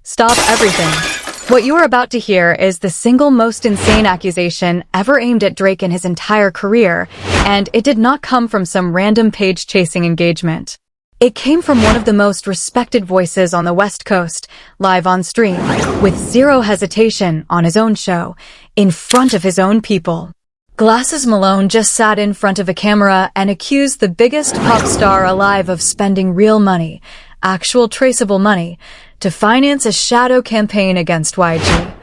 Stop everything. What you are about to hear is the single most insane accusation ever aimed at Drake in his entire career, and it did not come from some random page-chasing engagement. It came from one of the most respected voices on the West Coast, live on stream, with zero hesitation on his own show, in front of his own people. Glasses Malone just sat in front of a camera and accused the biggest pop star alive of spending real money, actual traceable money, to finance a shadow campaign against YG.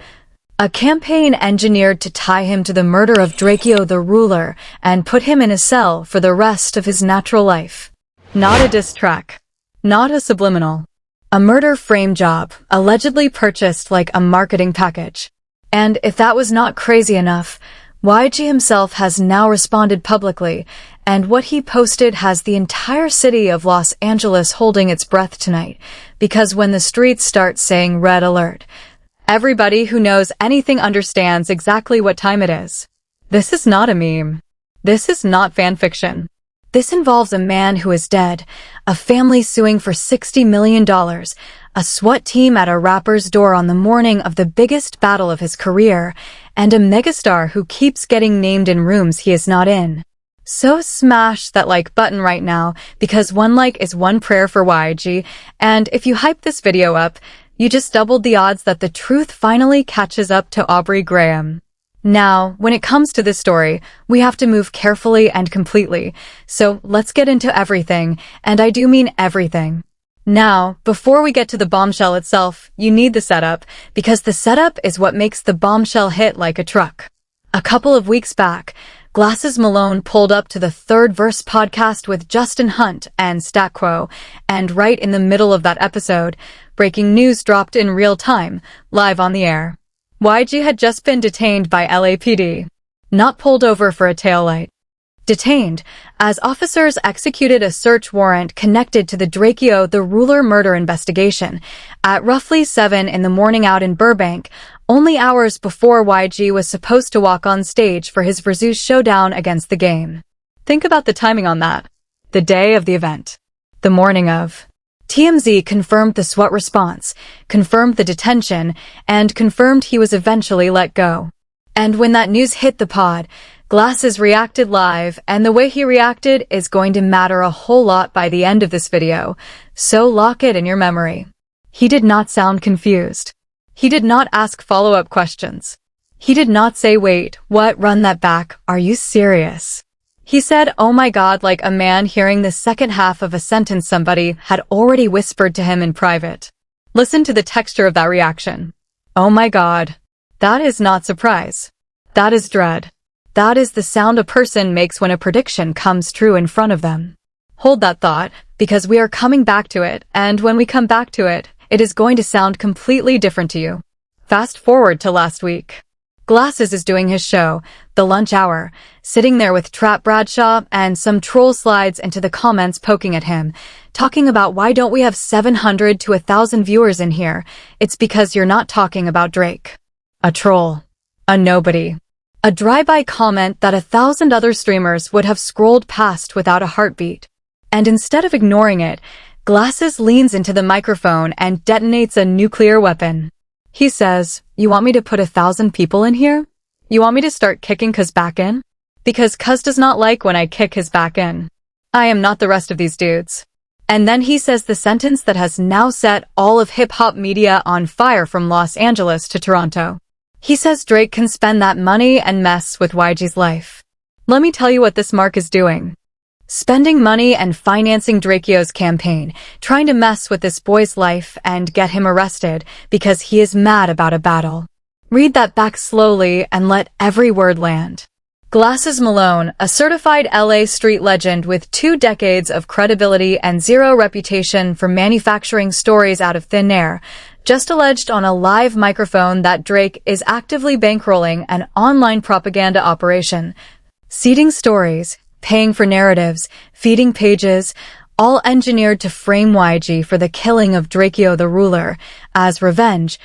A campaign engineered to tie him to the murder of Drakeo the Ruler and put him in a cell for the rest of his natural life. Not a diss track. Not a subliminal. A murder frame job, allegedly purchased like a marketing package. And if that was not crazy enough, YG himself has now responded publicly, and what he posted has the entire city of Los Angeles holding its breath tonight, because when the streets start saying red alert, everybody who knows anything understands exactly what time it is. This is not a meme. This is not fan fiction. This involves a man who is dead, a family suing for $60 million, a SWAT team at a rapper's door on the morning of the biggest battle of his career, and a megastar who keeps getting named in rooms he is not in. So smash that like button right now, because one like is one prayer for YG, and if you hype this video up, you just doubled the odds that the truth finally catches up to Aubrey Graham. Now, when it comes to this story, we have to move carefully and completely, so let's get into everything, and I do mean everything. Now, before we get to the bombshell itself, you need the setup, because the setup is what makes the bombshell hit like a truck. A couple of weeks back, Glasses Malone pulled up to the Third Verse podcast with Justin Hunt and Statquo, and right in the middle of that episode, breaking news dropped in real time, live on the air. YG had just been detained by LAPD. Not pulled over for a taillight. Detained, as officers executed a search warrant connected to the Drakeo the Ruler murder investigation at roughly 7 in the morning out in Burbank, only hours before YG was supposed to walk on stage for his Verzuz showdown against the game. Think about the timing on that. The day of the event. The morning of. TMZ confirmed the SWAT response, confirmed the detention, and confirmed he was eventually let go. And when that news hit the pod, Glasses reacted live, and the way he reacted is going to matter a whole lot by the end of this video, so lock it in your memory. He did not sound confused. He did not ask follow-up questions. He did not say, wait, what, run that back, are you serious? He said, oh my god, like a man hearing the second half of a sentence somebody had already whispered to him in private. Listen to the texture of that reaction. Oh my god. That is not surprise. That is dread. That is the sound a person makes when a prediction comes true in front of them. Hold that thought, because we are coming back to it, and when we come back to it, it is going to sound completely different to you. Fast forward to last week. Glasses is doing his show, The Lunch Hour, sitting there with Trap Bradshaw, and some troll slides into the comments poking at him, talking about why don't we have 700 to 1,000 viewers in here? It's because you're not talking about Drake. A troll. A nobody. A drive-by comment that 1,000 other streamers would have scrolled past without a heartbeat. And instead of ignoring it, Glasses leans into the microphone and detonates a nuclear weapon. He says, you want me to put 1,000 people in here? You want me to start kicking Cuz back in? Because Cuz does not like when I kick his back in. I am not the rest of these dudes. And then he says the sentence that has now set all of hip-hop media on fire from Los Angeles to Toronto. He says Drake can spend that money and mess with YG's life. Let me tell you what this mark is doing. Spending money and financing Drakeo's campaign, trying to mess with this boy's life and get him arrested because he is mad about a battle. Read that back slowly and let every word land. Glasses Malone, a certified LA street legend with 2 decades of credibility and zero reputation for manufacturing stories out of thin air, just alleged on a live microphone that Drake is actively bankrolling an online propaganda operation, seeding stories, paying for narratives, feeding pages, all engineered to frame YG for the killing of Drakeo the Ruler as revenge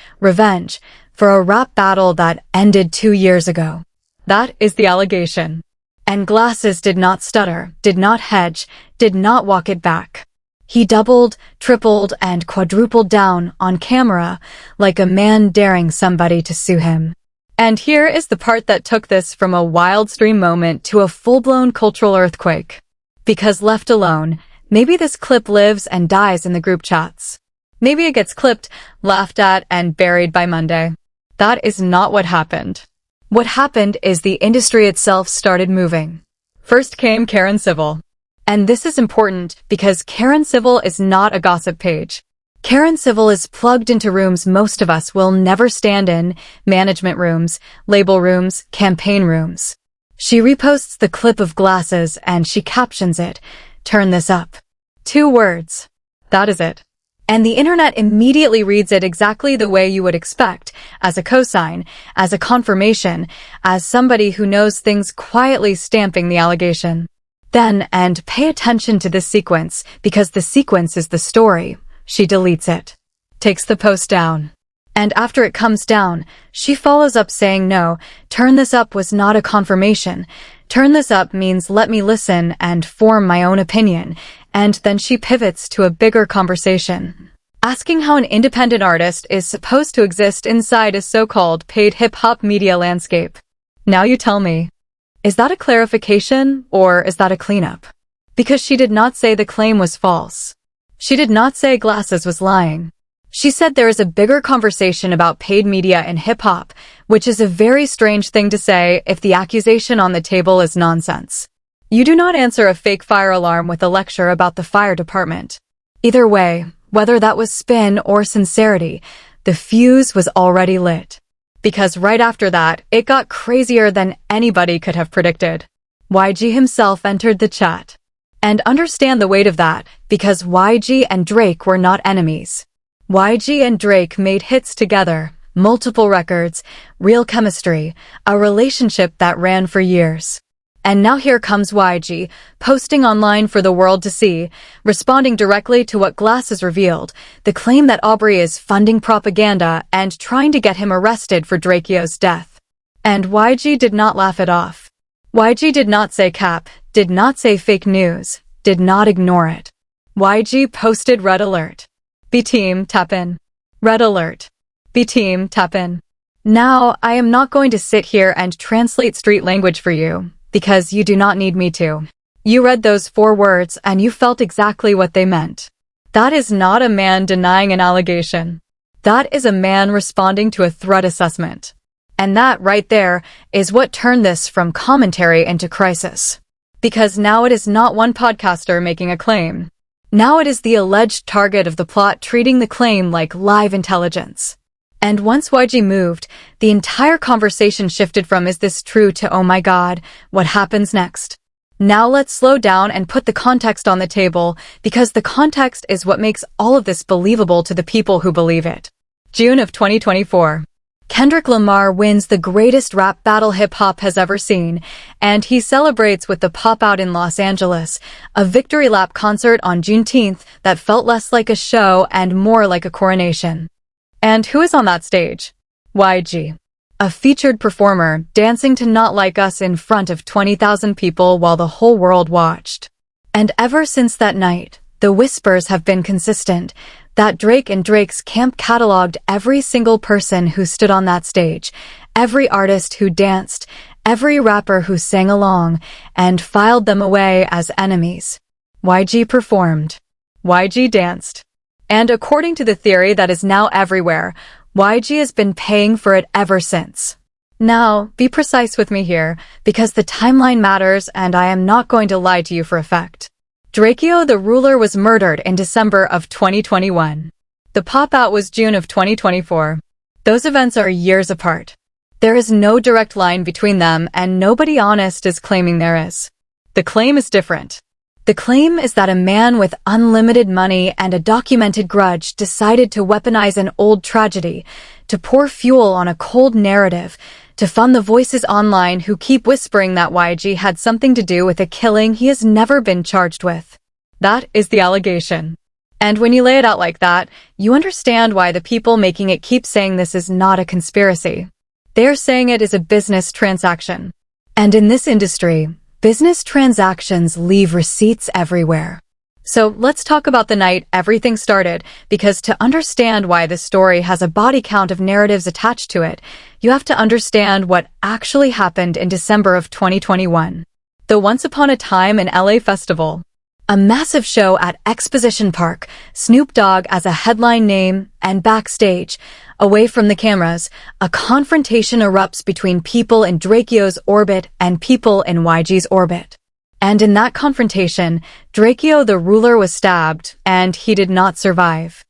for a rap battle that ended 2 years ago. That is the allegation. And Glasses did not stutter, did not hedge, did not walk it back. He doubled, tripled, and quadrupled down on camera like a man daring somebody to sue him. And here is the part that took this from a wild stream moment to a full-blown cultural earthquake. Because left alone, maybe this clip lives and dies in the group chats. Maybe it gets clipped, laughed at, and buried by Monday. That is not what happened. What happened is the industry itself started moving. First came Karen Civil. And this is important because Karen Civil is not a gossip page. Karen Civil is plugged into rooms most of us will never stand in, management rooms, label rooms, campaign rooms. She reposts the clip of glasses and she captions it, "Turn this up." 2 words. That is it. And the internet immediately reads it exactly the way you would expect, as a cosign, as a confirmation, as somebody who knows things quietly stamping the allegation. Then, and pay attention to this sequence, because the sequence is the story. She deletes it, takes the post down. And after it comes down, she follows up saying no, turn this up was not a confirmation. Turn this up means let me listen and form my own opinion. And then she pivots to a bigger conversation, asking how an independent artist is supposed to exist inside a so-called paid hip-hop media landscape. Now you tell me, is that a clarification or is that a cleanup? Because she did not say the claim was false. She did not say Glasses was lying. She said there is a bigger conversation about paid media in hip-hop, which is a very strange thing to say if the accusation on the table is nonsense. You do not answer a fake fire alarm with a lecture about the fire department. Either way, whether that was spin or sincerity, the fuse was already lit. Because right after that, it got crazier than anybody could have predicted. YG himself entered the chat. And understand the weight of that, because YG and Drake were not enemies. YG and Drake made hits together, multiple records, real chemistry, a relationship that ran for years. And now here comes YG, posting online for the world to see, responding directly to what Glasses revealed, the claim that Aubrey is funding propaganda and trying to get him arrested for Drakeo's death. And YG did not laugh it off. YG did not say cap, did not say fake news, did not ignore it. YG posted red alert. B-team, tap in. Red alert. B-team, tap in. Now, I am not going to sit here and translate street language for you, because you do not need me to. You read those 4 words and you felt exactly what they meant. That is not a man denying an allegation. That is a man responding to a threat assessment. And that right there is what turned this from commentary into crisis. Because now it is not one podcaster making a claim. Now it is the alleged target of the plot treating the claim like live intelligence. And once YG moved, the entire conversation shifted from is this true to oh my god, what happens next? Now let's slow down and put the context on the table, because the context is what makes all of this believable to the people who believe it. June of 2024. Kendrick Lamar wins the greatest rap battle hip-hop has ever seen, and he celebrates with the Pop-Out in Los Angeles, a victory lap concert on Juneteenth that felt less like a show and more like a coronation. And who is on that stage? YG. A featured performer dancing to Not Like Us in front of 20,000 people while the whole world watched. And ever since that night, the whispers have been consistent that Drake and Drake's camp cataloged every single person who stood on that stage, every artist who danced, every rapper who sang along, and filed them away as enemies. YG performed. YG danced. And according to the theory that is now everywhere, YG has been paying for it ever since. Now, be precise with me here, because the timeline matters and I am not going to lie to you for effect. Drakeo the Ruler was murdered in December of 2021. The pop-out was June of 2024. Those events are years apart. There is no direct line between them and nobody honest is claiming there is. The claim is different. The claim is that a man with unlimited money and a documented grudge decided to weaponize an old tragedy, to pour fuel on a cold narrative, to fund the voices online who keep whispering that YG had something to do with a killing he has never been charged with. That is the allegation. And when you lay it out like that, you understand why the people making it keep saying this is not a conspiracy. They're saying it is a business transaction. And in this industry, business transactions leave receipts everywhere. So let's talk about the night everything started, because to understand why this story has a body count of narratives attached to it, you have to understand what actually happened in December of 2021. The Once Upon a Time in LA Festival. A massive show at Exposition Park, Snoop Dogg as a headline name, and backstage, away from the cameras, a confrontation erupts between people in Drakeo's orbit and people in YG's orbit. And in that confrontation, Drakeo the Ruler was stabbed, and he did not survive.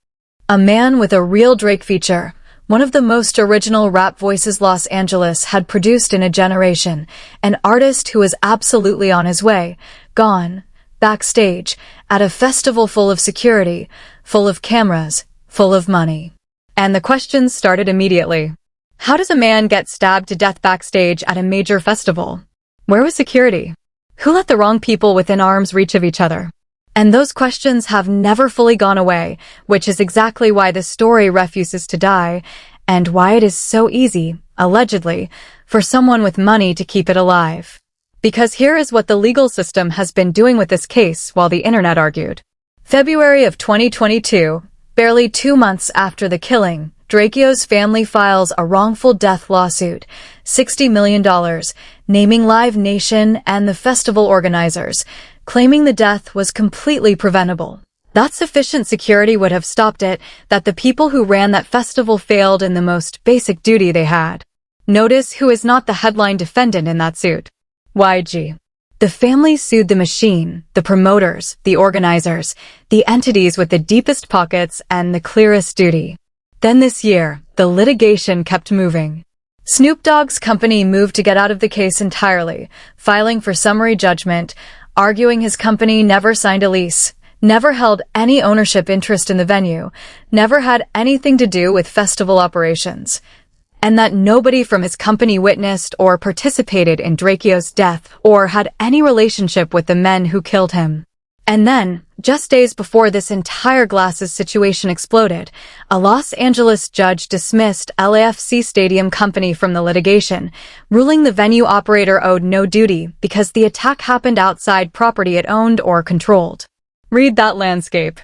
A man with a real Drake feature, one of the most original rap voices Los Angeles had produced in a generation, an artist who was absolutely on his way, gone, backstage, at a festival full of security, full of cameras, full of money. And the questions started immediately. How does a man get stabbed to death backstage at a major festival? Where was security? Who let the wrong people within arm's reach of each other? And those questions have never fully gone away, which is exactly why this story refuses to die, and why it is so easy, allegedly, for someone with money to keep it alive. Because here is what the legal system has been doing with this case while the internet argued. February of 2022, barely 2 months after the killing, Drakeo's family files a wrongful death lawsuit, $60 million, naming Live Nation and the festival organizers, claiming the death was completely preventable. That sufficient security would have stopped it, that the people who ran that festival failed in the most basic duty they had. Notice who is not the headline defendant in that suit. YG. The family sued the machine, the promoters, the organizers, the entities with the deepest pockets and the clearest duty. Then this year, the litigation kept moving. Snoop Dogg's company moved to get out of the case entirely, filing for summary judgment, arguing his company never signed a lease, never held any ownership interest in the venue, never had anything to do with festival operations, and that nobody from his company witnessed or participated in Drakeo's death or had any relationship with the men who killed him. And then, just days before this entire glasses situation exploded, a Los Angeles judge dismissed LAFC Stadium Company from the litigation, ruling the venue operator owed no duty because the attack happened outside property it owned or controlled. Read that landscape.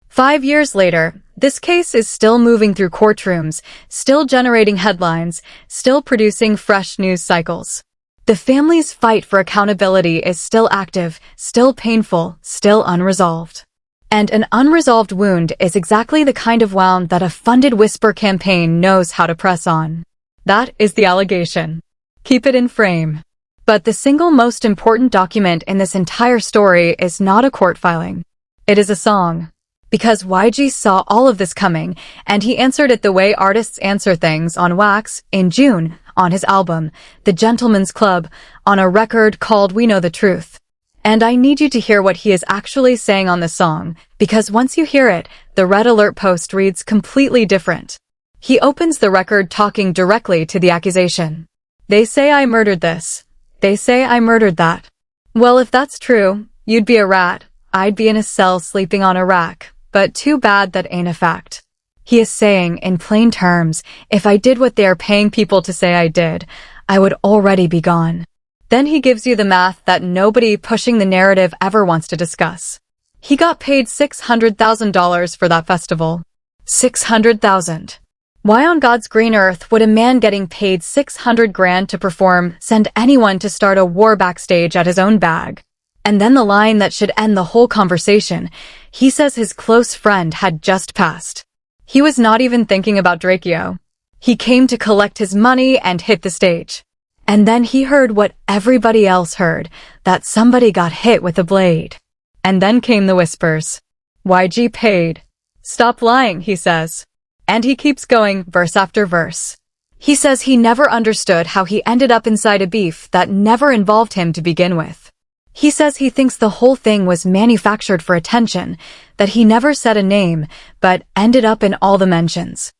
5 years later, this case is still moving through courtrooms, still generating headlines, still producing fresh news cycles. The family's fight for accountability is still active, still painful, still unresolved. And an unresolved wound is exactly the kind of wound that a funded whisper campaign knows how to press on. That is the allegation. Keep it in frame. But the single most important document in this entire story is not a court filing. It is a song. Because YG saw all of this coming, and he answered it the way artists answer things on Wax, in June, on his album, The Gentleman's Club, on a record called We Know the Truth. And I need you to hear what he is actually saying on the song, because once you hear it, the Red Alert post reads completely different. He opens the record talking directly to the accusation. They say I murdered this. They say I murdered that. Well, if that's true, you'd be a rat. I'd be in a cell sleeping on a rack. But too bad that ain't a fact. He is saying, in plain terms, if I did what they are paying people to say I did, I would already be gone. Then he gives you the math that nobody pushing the narrative ever wants to discuss. He got paid $600,000 for that festival. $600,000. Why on God's green earth would a man getting paid $600,000 to perform send anyone to start a war backstage at his own bag? And then the line that should end the whole conversation. He says his close friend had just passed. He was not even thinking about Drakeo. He came to collect his money and hit the stage. And then he heard what everybody else heard, that somebody got hit with a blade. And then came the whispers. YG paid. Stop lying, he says. And he keeps going, verse after verse. He says he never understood how he ended up inside a beef that never involved him to begin with. He says he thinks the whole thing was manufactured for attention, that he never said a name, but ended up in all the mentions.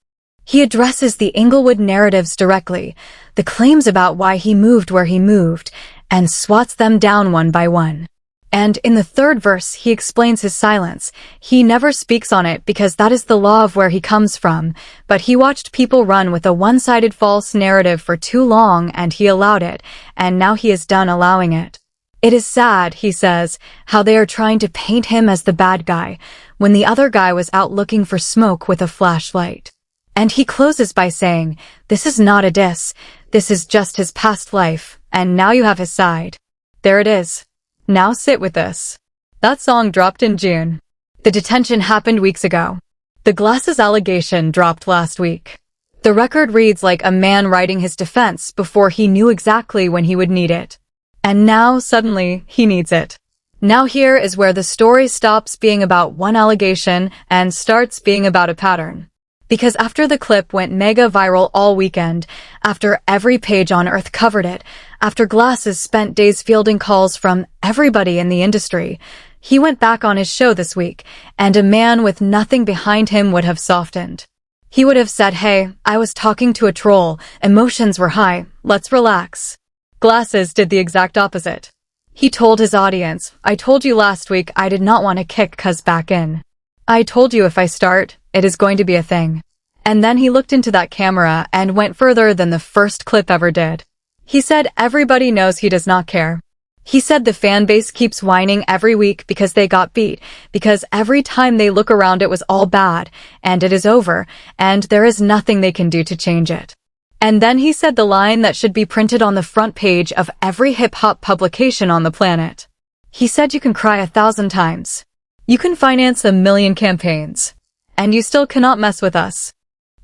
He addresses the Inglewood narratives directly, the claims about why he moved where he moved, and swats them down one by one. And in the third verse, he explains his silence. He never speaks on it because that is the law of where he comes from, but he watched people run with a one-sided false narrative for too long and he allowed it, and now he is done allowing it. It is sad, he says, how they are trying to paint him as the bad guy when the other guy was out looking for smoke with a flashlight. And he closes by saying, this is not a diss, this is just his past life, and now you have his side. There it is. Now sit with this. That song dropped in June. The detention happened weeks ago. The glasses allegation dropped last week. The record reads like a man writing his defense before he knew exactly when he would need it. And now, suddenly, he needs it. Now here is where the story stops being about one allegation and starts being about a pattern. Because after the clip went mega viral all weekend, after every page on Earth covered it, after Glasses spent days fielding calls from everybody in the industry, he went back on his show this week, and a man with nothing behind him would have softened. He would have said, hey, I was talking to a troll, emotions were high, let's relax. Glasses did the exact opposite. He told his audience, I told you last week I did not want to kick cuz back in. I told you if I start, it is going to be a thing. And then he looked into that camera and went further than the first clip ever did. He said everybody knows he does not care. He said the fan base keeps whining every week because they got beat, because every time they look around it was all bad, and it is over, and there is nothing they can do to change it. And then he said the line that should be printed on the front page of every hip-hop publication on the planet. He said you can cry 1,000 times. You can finance 1,000,000 campaigns. And you still cannot mess with us.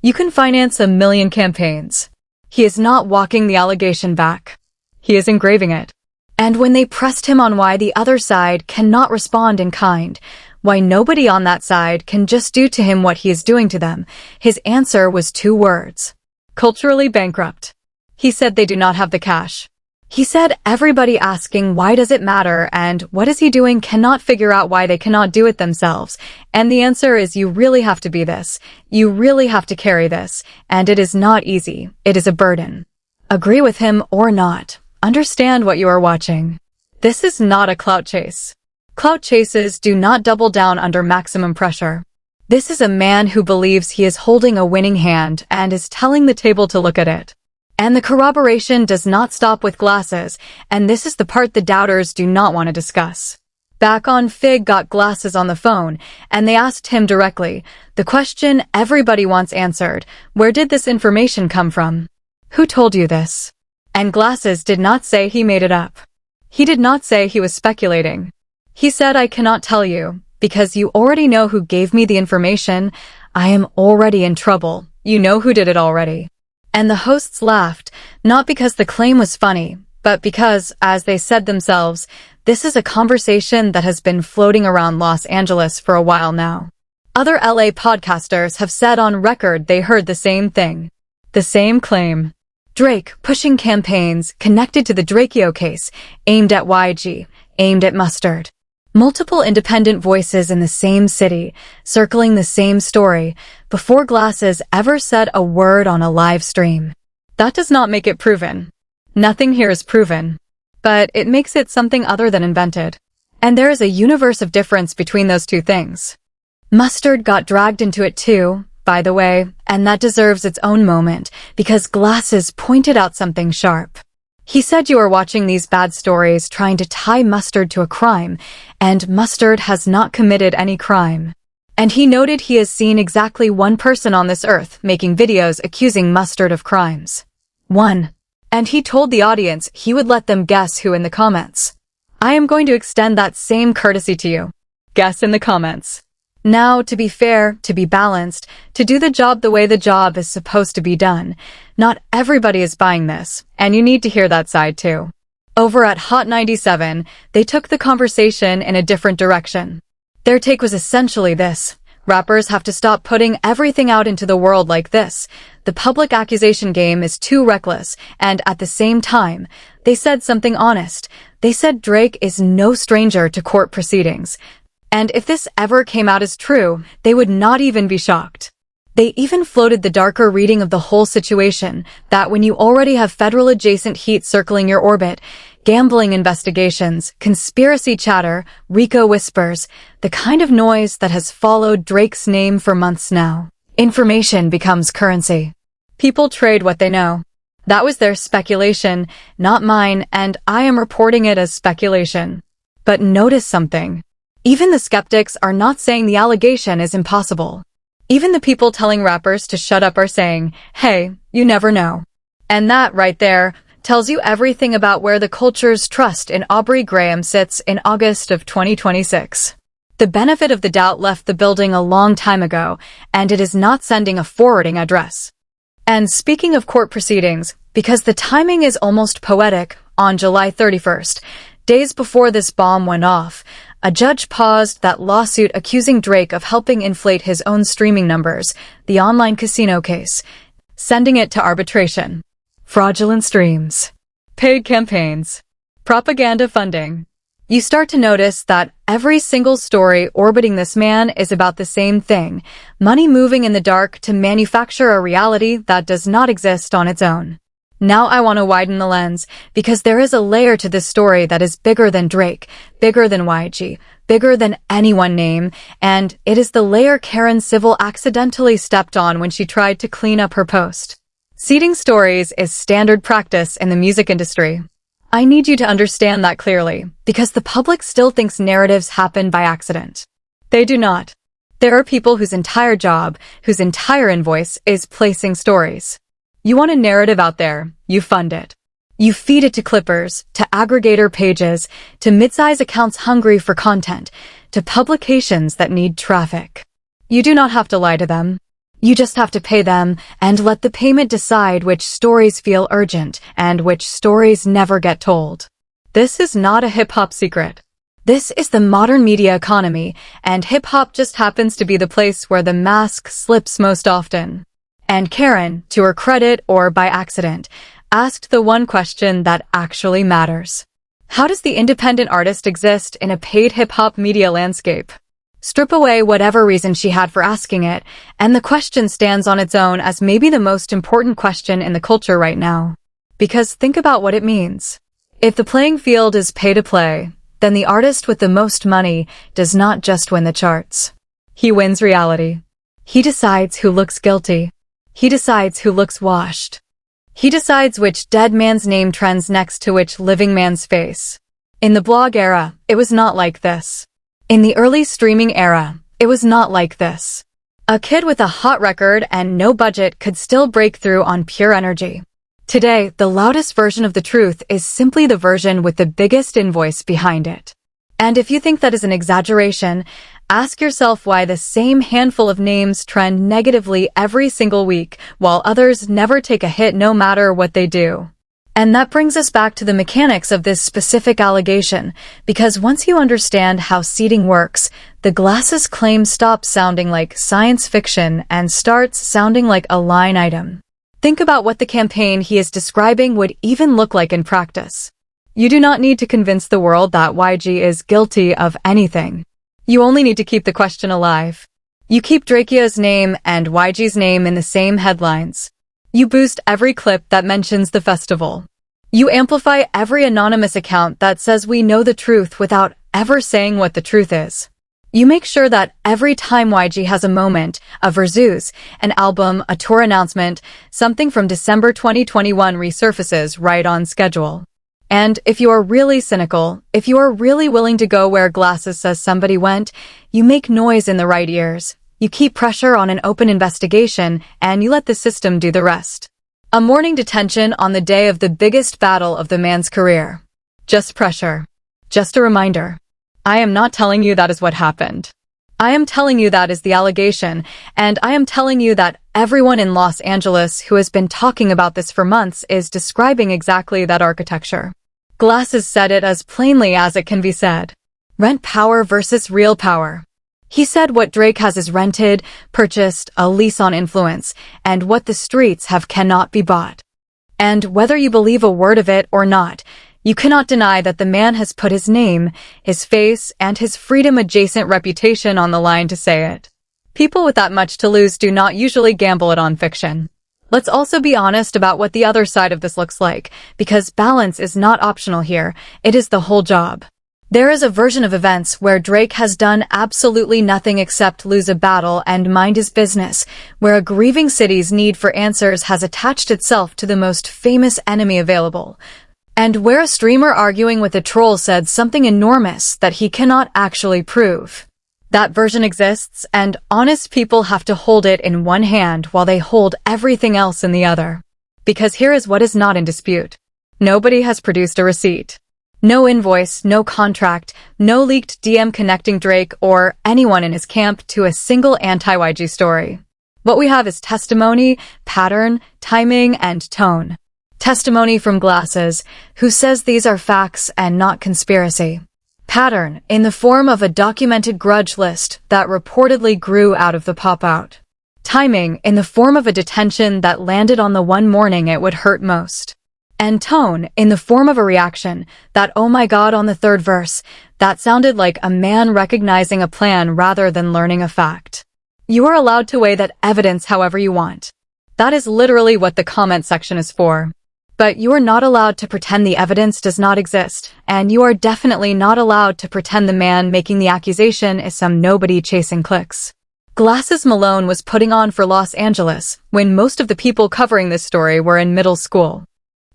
You can finance 1,000,000 campaigns. He is not walking the allegation back. He is engraving it. And when they pressed him on why the other side cannot respond in kind, why nobody on that side can just do to him what he is doing to them, his answer was 2 words. Culturally bankrupt. He said they do not have the cash. He said everybody asking why does it matter and what is he doing cannot figure out why they cannot do it themselves. And the answer is you really have to be this. You really have to carry this. And it is not easy. It is a burden. Agree with him or not. Understand what you are watching. This is not a clout chase. Clout chases do not double down under maximum pressure. This is a man who believes he is holding a winning hand and is telling the table to look at it. And the corroboration does not stop with Glasses, and this is the part the doubters do not want to discuss. Back on Fig got Glasses on the phone, and they asked him directly, the question everybody wants answered, where did this information come from? Who told you this? And Glasses did not say he made it up. He did not say he was speculating. He said, I cannot tell you, because you already know who gave me the information. I am already in trouble. You know who did it already. And the hosts laughed, not because the claim was funny, but because, as they said themselves, this is a conversation that has been floating around Los Angeles for a while now. Other LA podcasters have said on record they heard the same thing. The same claim. Drake pushing campaigns connected to the Drakeo case, aimed at YG, aimed at Mustard. Multiple independent voices in the same city, circling the same story, before Glasses ever said a word on a live stream. That does not make it proven. Nothing here is proven. But it makes it something other than invented. And there is a universe of difference between those 2 things. Mustard got dragged into it too, by the way, and that deserves its own moment, because Glasses pointed out something sharp. He said you are watching these bad stories trying to tie Mustard to a crime, and Mustard has not committed any crime. And he noted he has seen exactly one person on this earth making videos accusing Mustard of crimes. 1. And he told the audience he would let them guess who in the comments. I am going to extend that same courtesy to you. Guess in the comments. Now, to be fair, to be balanced, to do the job the way the job is supposed to be done, not everybody is buying this, and you need to hear that side too. Over at Hot 97, they took the conversation in a different direction. Their take was essentially this. Rappers have to stop putting everything out into the world like this. The public accusation game is too reckless, and at the same time, they said something honest. They said Drake is no stranger to court proceedings. And if this ever came out as true, they would not even be shocked. They even floated the darker reading of the whole situation, that when you already have federal-adjacent heat circling your orbit, gambling investigations, conspiracy chatter, RICO whispers, the kind of noise that has followed Drake's name for months now, information becomes currency. People trade what they know. That was their speculation, not mine, and I am reporting it as speculation. But notice something. Even the skeptics are not saying the allegation is impossible. Even the people telling rappers to shut up are saying, hey, you never know. And that, right there, tells you everything about where the culture's trust in Aubrey Graham sits in August of 2026. The benefit of the doubt left the building a long time ago, and it is not sending a forwarding address. And speaking of court proceedings, because the timing is almost poetic, on July 31st, days before this bomb went off, a judge paused that lawsuit accusing Drake of helping inflate his own streaming numbers, the online casino case, sending it to arbitration. Fraudulent streams, paid campaigns, propaganda funding. You start to notice that every single story orbiting this man is about the same thing, money moving in the dark to manufacture a reality that does not exist on its own. Now I want to widen the lens, because there is a layer to this story that is bigger than Drake, bigger than YG, bigger than any one name, and it is the layer Karen Civil accidentally stepped on when she tried to clean up her post. Seeding stories is standard practice in the music industry. I need you to understand that clearly, because the public still thinks narratives happen by accident. They do not. There are people whose entire job, whose entire invoice is placing stories. You want a narrative out there, you fund it. You feed it to clippers, to aggregator pages, to mid-size accounts hungry for content, to publications that need traffic. You do not have to lie to them. You just have to pay them and let the payment decide which stories feel urgent and which stories never get told. This is not a hip-hop secret. This is the modern media economy, and hip-hop just happens to be the place where the mask slips most often. And Karen, to her credit or by accident, asked the one question that actually matters. How does the independent artist exist in a paid hip-hop media landscape? Strip away whatever reason she had for asking it, and the question stands on its own as maybe the most important question in the culture right now. Because think about what it means. If the playing field is pay to play, then the artist with the most money does not just win the charts. He wins reality. He decides who looks guilty. He decides who looks washed. He decides which dead man's name trends next to which living man's face. In the blog era, it was not like this. In the early streaming era, it was not like this. A kid with a hot record and no budget could still break through on pure energy. Today, the loudest version of the truth is simply the version with the biggest invoice behind it. And if you think that is an exaggeration, ask yourself why the same handful of names trend negatively every single week, while others never take a hit no matter what they do. And that brings us back to the mechanics of this specific allegation, because once you understand how seeding works, the Glasses claim stops sounding like science fiction and starts sounding like a line item. Think about what the campaign he is describing would even look like in practice. You do not need to convince the world that YG is guilty of anything. You only need to keep the question alive. You keep Drakeo's name and YG's name in the same headlines. You boost every clip that mentions the festival. You amplify every anonymous account that says we know the truth without ever saying what the truth is. You make sure that every time YG has a moment, a Verzuz, an album, a tour announcement, something from December 2021 resurfaces right on schedule. And if you are really cynical, if you are really willing to go where Glasses says somebody went, you make noise in the right ears. You keep pressure on an open investigation, and you let the system do the rest. A morning detention on the day of the biggest battle of the man's career. Just pressure. Just a reminder. I am not telling you that is what happened. I am telling you that is the allegation, and I am telling you that everyone in Los Angeles who has been talking about this for months is describing exactly that architecture. Glasses said it as plainly as it can be said. Rent power versus real power. He said what Drake has is rented, purchased, a lease on influence, and what the streets have cannot be bought. And whether you believe a word of it or not, you cannot deny that the man has put his name, his face, and his freedom-adjacent reputation on the line to say it. People with that much to lose do not usually gamble it on fiction. Let's also be honest about what the other side of this looks like, because balance is not optional here, it is the whole job. There is a version of events where Drake has done absolutely nothing except lose a battle and mind his business, where a grieving city's need for answers has attached itself to the most famous enemy available, and where a streamer arguing with a troll said something enormous that he cannot actually prove. That version exists, and honest people have to hold it in one hand while they hold everything else in the other. Because here is what is not in dispute. Nobody has produced a receipt. No invoice, no contract, no leaked DM connecting Drake or anyone in his camp to a single anti-YG story. What we have is testimony, pattern, timing, and tone. Testimony from Glasses, who says these are facts and not conspiracy. Pattern, in the form of a documented grudge list that reportedly grew out of the pop-out. Timing, in the form of a detention that landed on the one morning it would hurt most. And tone, in the form of a reaction, that oh my god on the third verse, that sounded like a man recognizing a plan rather than learning a fact. You are allowed to weigh that evidence however you want. That is literally what the comment section is for. But you are not allowed to pretend the evidence does not exist, and you are definitely not allowed to pretend the man making the accusation is some nobody chasing clicks. Glasses Malone was putting on for Los Angeles when most of the people covering this story were in middle school.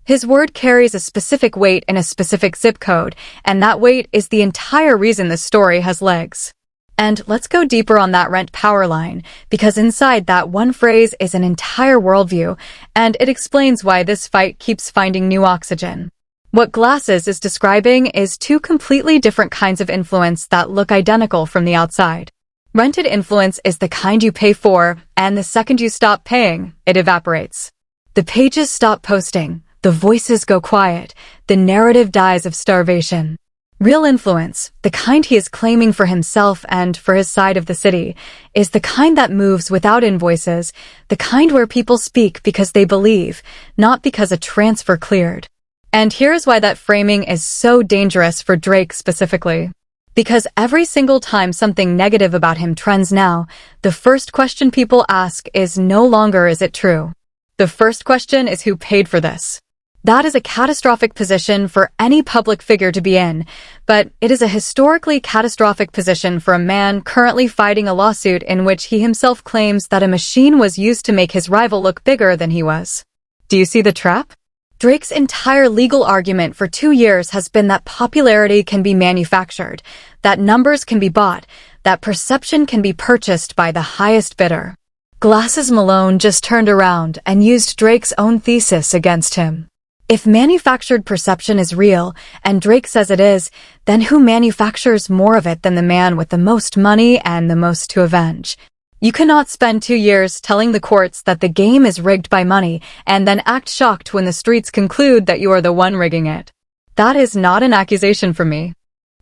His word carries a specific weight in a specific zip code, and that weight is the entire reason this story has legs. And let's go deeper on that rent power line, because inside that one phrase is an entire worldview, and it explains why this fight keeps finding new oxygen. What Glasses is describing is two completely different kinds of influence that look identical from the outside. Rented influence is the kind you pay for, and the second you stop paying, it evaporates. The pages stop posting. The voices go quiet, the narrative dies of starvation. Real influence, the kind he is claiming for himself and for his side of the city, is the kind that moves without invoices, the kind where people speak because they believe, not because a transfer cleared. And here's why that framing is so dangerous for Drake specifically. Because every single time something negative about him trends now, the first question people ask is no longer is it true. The first question is who paid for this. That is a catastrophic position for any public figure to be in, but it is a historically catastrophic position for a man currently fighting a lawsuit in which he himself claims that a machine was used to make his rival look bigger than he was. Do you see the trap? Drake's entire legal argument for 2 years has been that popularity can be manufactured, that numbers can be bought, that perception can be purchased by the highest bidder. Glasses Malone just turned around and used Drake's own thesis against him. If manufactured perception is real, and Drake says it is, then who manufactures more of it than the man with the most money and the most to avenge? You cannot spend 2 years telling the courts that the game is rigged by money and then act shocked when the streets conclude that you are the one rigging it. That is not an accusation from me.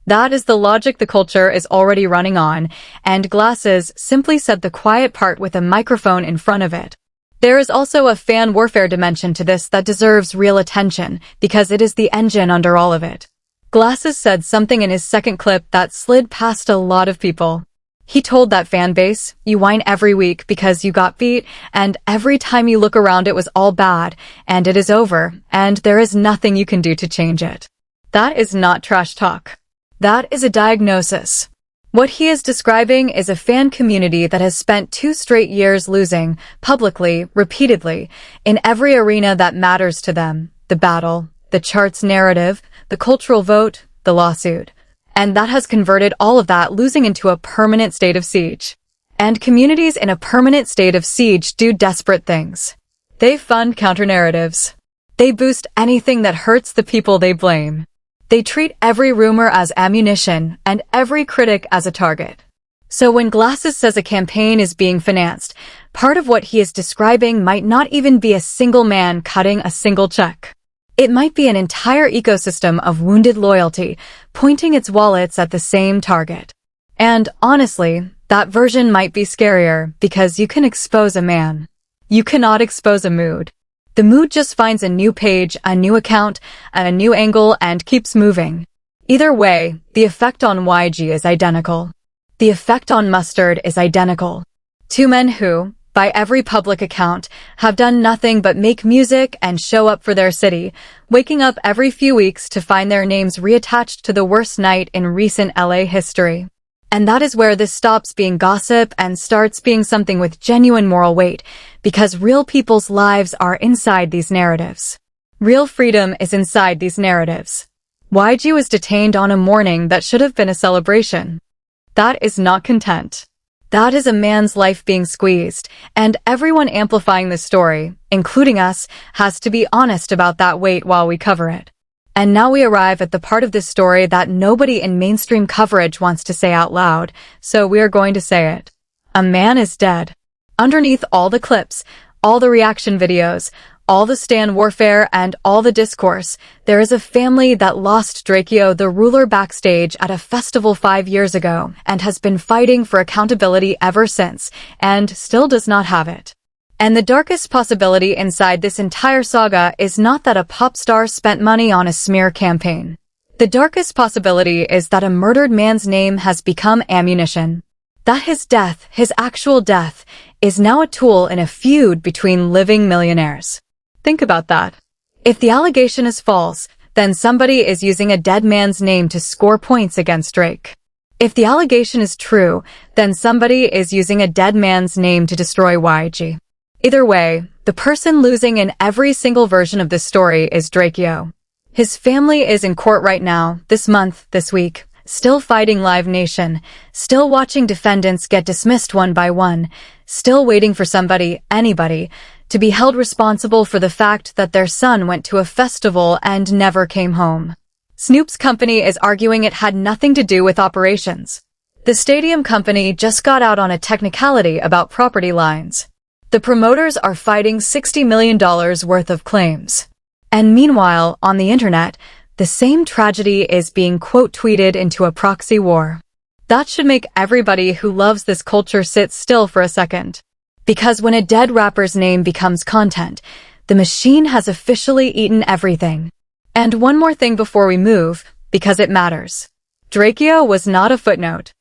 That is the logic the culture is already running on, and Glasses simply said the quiet part with a microphone in front of it. There is also a fan warfare dimension to this that deserves real attention, because it is the engine under all of it. Glasses said something in his second clip that slid past a lot of people. He told that fan base, you whine every week because you got beat, and every time you look around it was all bad, and it is over, and there is nothing you can do to change it. That is not trash talk. That is a diagnosis. What he is describing is a fan community that has spent 2 straight years losing, publicly, repeatedly, in every arena that matters to them, the battle, the charts narrative, the cultural vote, the lawsuit. And that has converted all of that losing into a permanent state of siege. And communities in a permanent state of siege do desperate things. They fund counter-narratives. They boost anything that hurts the people they blame. They treat every rumor as ammunition and every critic as a target. So when Glasses says a campaign is being financed, part of what he is describing might not even be a single man cutting a single check. It might be an entire ecosystem of wounded loyalty, pointing its wallets at the same target. And honestly, that version might be scarier because you can expose a man. You cannot expose a mood. The mood just finds a new page, a new account, a new angle, and keeps moving. Either way, the effect on YG is identical. The effect on Mustard is identical. 2 men who, by every public account, have done nothing but make music and show up for their city, waking up every few weeks to find their names reattached to the worst night in recent LA history. And that is where this stops being gossip and starts being something with genuine moral weight, because real people's lives are inside these narratives. Real freedom is inside these narratives. YG was detained on a morning that should have been a celebration. That is not content. That is a man's life being squeezed, and everyone amplifying the story, including us, has to be honest about that weight while we cover it. And now we arrive at the part of this story that nobody in mainstream coverage wants to say out loud, so we are going to say it. A man is dead. Underneath all the clips, all the reaction videos, all the stan warfare, and all the discourse, there is a family that lost Drakeo the Ruler backstage at a festival 5 years ago and has been fighting for accountability ever since, and still does not have it. And the darkest possibility inside this entire saga is not that a pop star spent money on a smear campaign. The darkest possibility is that a murdered man's name has become ammunition. That his death, his actual death, is now a tool in a feud between living millionaires. Think about that. If the allegation is false, then somebody is using a dead man's name to score points against Drake. If the allegation is true, then somebody is using a dead man's name to destroy YG. Either way, the person losing in every single version of this story is Drakeo. His family is in court right now, this month, this week, still fighting Live Nation, still watching defendants get dismissed one by one, still waiting for somebody, anybody, to be held responsible for the fact that their son went to a festival and never came home. Snoop's company is arguing it had nothing to do with operations. The stadium company just got out on a technicality about property lines. The promoters are fighting $60 million worth of claims. And meanwhile, on the internet, the same tragedy is being quote-tweeted into a proxy war. That should make everybody who loves this culture sit still for a second. Because when a dead rapper's name becomes content, the machine has officially eaten everything. And one more thing before we move, because it matters. Drakeo was not a footnote.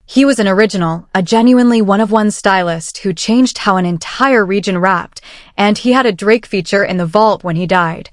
He was an original, a genuinely one-of-one stylist who changed how an entire region rapped, and he had a Drake feature in the vault when he died.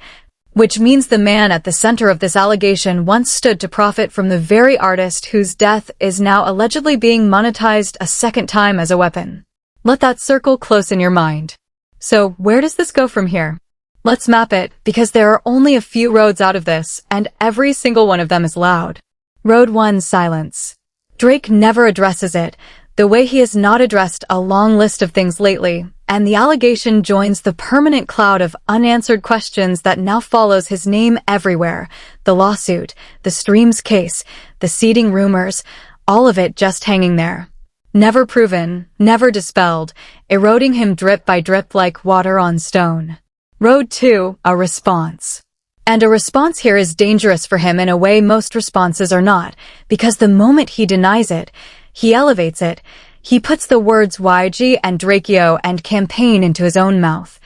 Which means the man at the center of this allegation once stood to profit from the very artist whose death is now allegedly being monetized a second time as a weapon. Let that circle close in your mind. So where does this go from here? Let's map it, because there are only a few roads out of this, and every single one of them is loud. Road 1: silence. Drake never addresses it, the way he has not addressed a long list of things lately, and the allegation joins the permanent cloud of unanswered questions that now follows his name everywhere. The lawsuit, the streams case, the seeding rumors, all of it just hanging there. Never proven, never dispelled, eroding him drip by drip like water on stone. Road 2: a response. And a response here is dangerous for him in a way most responses are not, because the moment he denies it, he elevates it. He puts the words YG and Drakeo and campaign into his own mouth.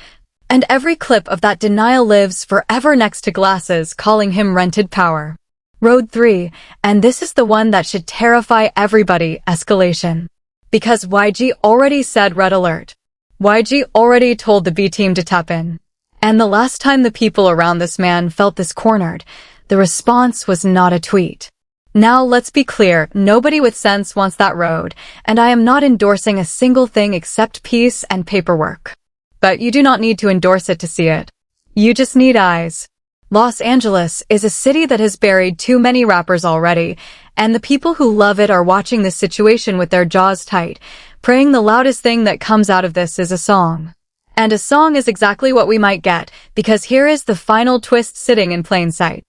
And every clip of that denial lives forever next to glasses calling him rented power. Road 3, and this is the one that should terrify everybody, escalation. Because YG already said red alert. YG already told the B team to tap in. And the last time the people around this man felt this cornered, the response was not a tweet. Now let's be clear, nobody with sense wants that road, and I am not endorsing a single thing except peace and paperwork. But you do not need to endorse it to see it. You just need eyes. Los Angeles is a city that has buried too many rappers already, and the people who love it are watching this situation with their jaws tight, praying the loudest thing that comes out of this is a song. And a song is exactly what we might get, because here is the final twist sitting in plain sight.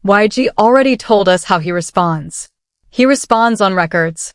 YG already told us how he responds. He responds on records.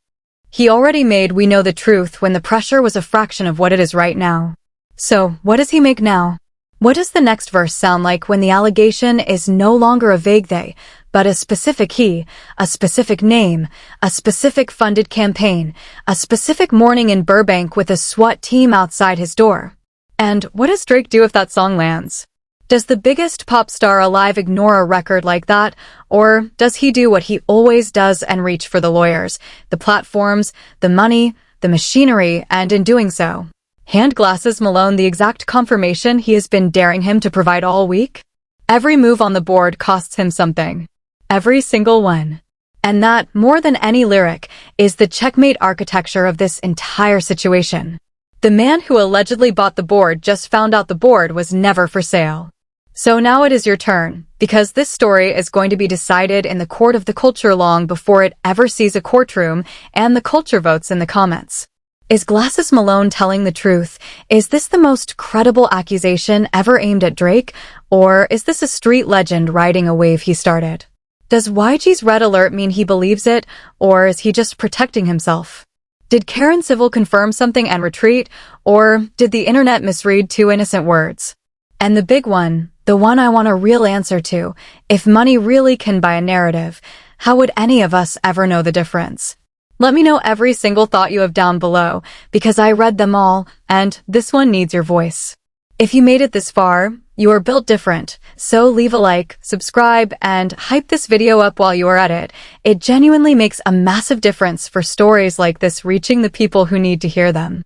He already made We Know the Truth when the pressure was a fraction of what it is right now. So, what does he make now? What does the next verse sound like when the allegation is no longer a vague they, but a specific he, a specific name, a specific funded campaign, a specific morning in Burbank with a SWAT team outside his door? And what does Drake do if that song lands? Does the biggest pop star alive ignore a record like that, or does he do what he always does and reach for the lawyers, the platforms, the money, the machinery, and in doing so, Hand glasses Malone the exact confirmation he has been daring him to provide all week? Every move on the board costs him something. Every single one. And that, more than any lyric, is the checkmate architecture of this entire situation. The man who allegedly bought the board just found out the board was never for sale. So now it is your turn, because this story is going to be decided in the court of the culture long before it ever sees a courtroom, and the culture votes in the comments. Is Glasses Malone telling the truth? Is this the most credible accusation ever aimed at Drake? Or is this a street legend riding a wave he started? Does YG's red alert mean he believes it, or is he just protecting himself? Did Karen Civil confirm something and retreat, or did the internet misread two innocent words? And the big one, the one I want a real answer to, if money really can buy a narrative, how would any of us ever know the difference? Let me know every single thought you have down below, because I read them all, and this one needs your voice. If you made it this far, you are built different, so leave a like, subscribe, and hype this video up while you are at it. It genuinely makes a massive difference for stories like this reaching the people who need to hear them.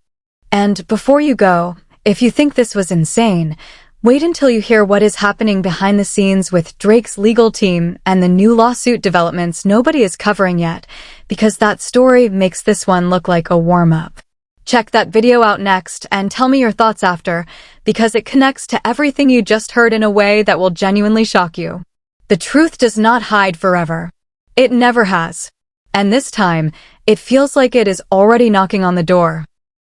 And before you go, if you think this was insane, wait until you hear what is happening behind the scenes with Drake's legal team and the new lawsuit developments nobody is covering yet, because that story makes this one look like a warm-up. Check that video out next and tell me your thoughts after, because it connects to everything you just heard in a way that will genuinely shock you. The truth does not hide forever. It never has. And this time, it feels like it is already knocking on the door.